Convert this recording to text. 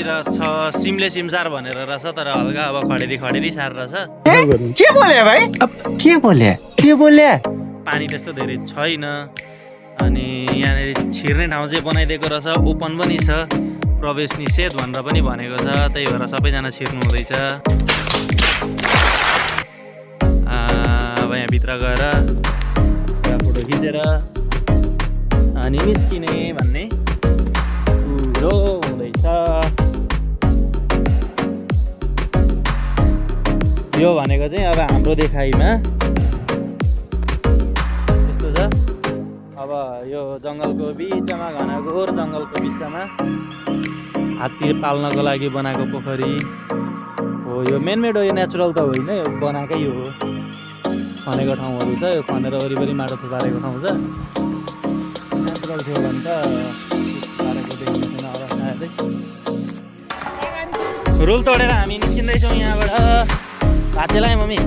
रहेछ सिमले सिमसार भनेर रहेछ तर हल्का अब खडेरी सार रहेछ के बोले भाइ के बोले पानी त्यस्तो धेरै छैन अनि यहाँनिर छिर्ने ठाउँ चाहिँ बनाइदिएको रहेछ ओपन पनि छ प्रवेश निषेध भनेर पनि भनेको छ त्यही भएर सबैजना छिर्नु हुँदैछ अब यहाँ भित्र गएर फोटो खिचेर अनि निस्किने भन्ने कुरो हुँदैछ यो भनेको चाहिँ अब हाम्रो देखाइमा यस्तो छ अब यो जङ्गलको बिचमा घनघोर जङ्गलको बिचमा हात्ती पाल्नको लागि बनाएको पोखरी हो यो मेनमेड हो यो नेचुरल त होइन यो बनाएकै हो खनेको ठाउँहरू छ यो खनेर वरिपरि माटो थुपारेको ठाउँ छ नेचुरल थियो भने त पारेको देखिने छैन अवस्था चाहिँ रुल तोडेर हामी निस्किँदैछौँ यहाँबाट भाचेलाई मम्मी